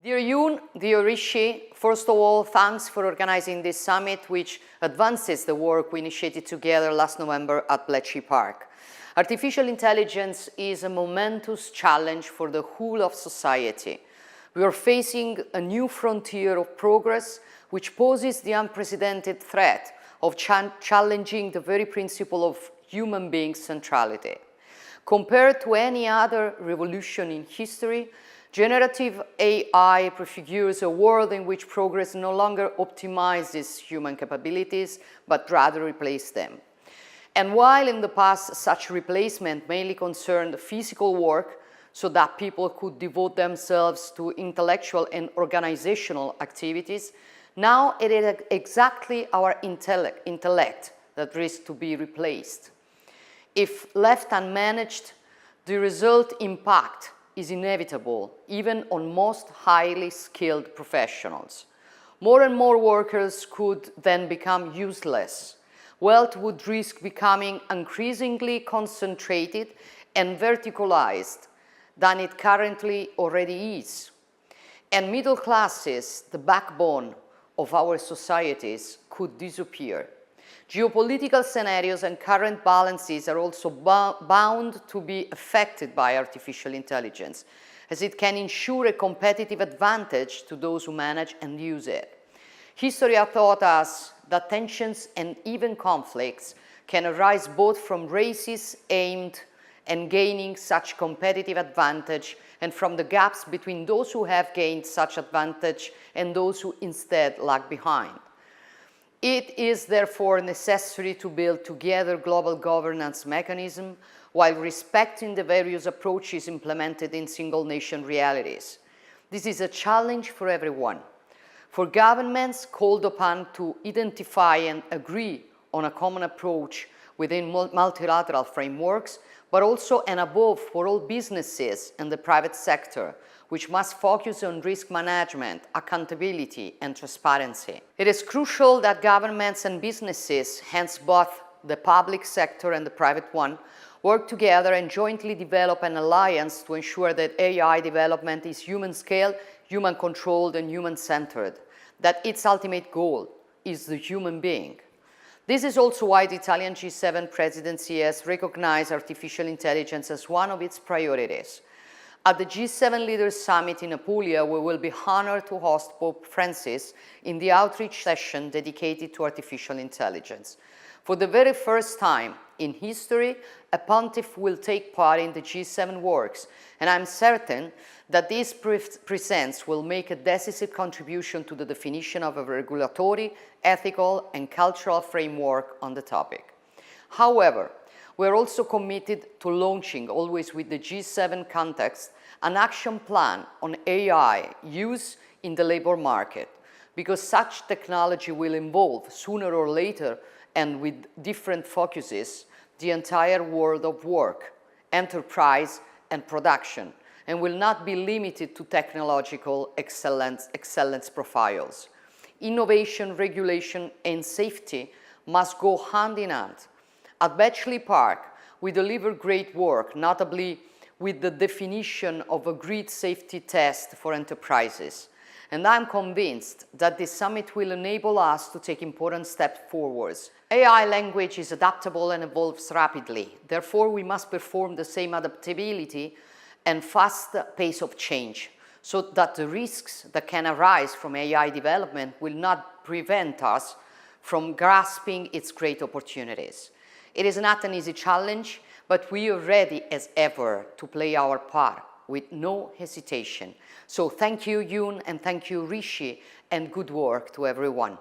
Dear Yoon, dear Rishi, first of all, thanks for organizing this summit, which advances the work we initiated together last November at Bletchley Park. Artificial intelligence is a momentous challenge for the whole of society. We are facing a new frontier of progress, which poses the unprecedented threat of challenging the very principle of human being centrality. Compared to any other revolution in history, generative AI prefigures a world in which progress no longer optimizes human capabilities, but rather replaces them. And while in the past such replacement mainly concerned physical work, so that people could devote themselves to intellectual and organizational activities, now it is exactly our intellect that risks to be replaced. If left unmanaged, the result impact is inevitable, even on most highly skilled professionals. More and more workers could then become useless. Wealth would risk becoming increasingly concentrated and verticalized than it currently already is. And middle classes, the backbone of our societies, could disappear. Geopolitical scenarios and current balances are also bound to be affected by artificial intelligence, as it can ensure a competitive advantage to those who manage and use it. History has taught us that tensions and even conflicts can arise both from races aimed at gaining such competitive advantage and from the gaps between those who have gained such advantage and those who instead lag behind. It is therefore necessary to build together global governance mechanisms while respecting the various approaches implemented in single-nation realities. This is a challenge for everyone. For governments called upon to identify and agree on a common approach within multilateral frameworks, but also and above for all businesses and the private sector, which must focus on risk management, accountability, and transparency. It is crucial that governments and businesses, hence both the public sector and the private one, work together and jointly develop an alliance to ensure that AI development is human-scale, human-controlled, and human-centered, that its ultimate goal is the human being. This is also why the Italian G7 presidency has recognized artificial intelligence as one of its priorities. At the G7 Leaders Summit in Apulia, we will be honored to host Pope Francis in the outreach session dedicated to artificial intelligence. For the very first time in history, a pontiff will take part in the G7 works, and I'm certain that this presence will make a decisive contribution to the definition of a regulatory, ethical, and cultural framework on the topic. However, we are also committed to launching, always with the G7 context, an action plan on AI use in the labor market, because such technology will involve, sooner or later, and with different focuses, the entire world of work, enterprise, and production, and will not be limited to technological excellence profiles. Innovation, regulation, and safety must go hand in hand. At Bletchley Park, we deliver great work, notably with the definition of a grid safety test for enterprises. And I'm convinced that this summit will enable us to take important steps forwards. AI language is adaptable and evolves rapidly. Therefore, we must perform the same adaptability and fast pace of change, so that the risks that can arise from AI development will not prevent us from grasping its great opportunities. It is not an easy challenge, but we are ready as ever to play our part with no hesitation. So thank you, Yoon, and thank you, Rishi, and good work to everyone.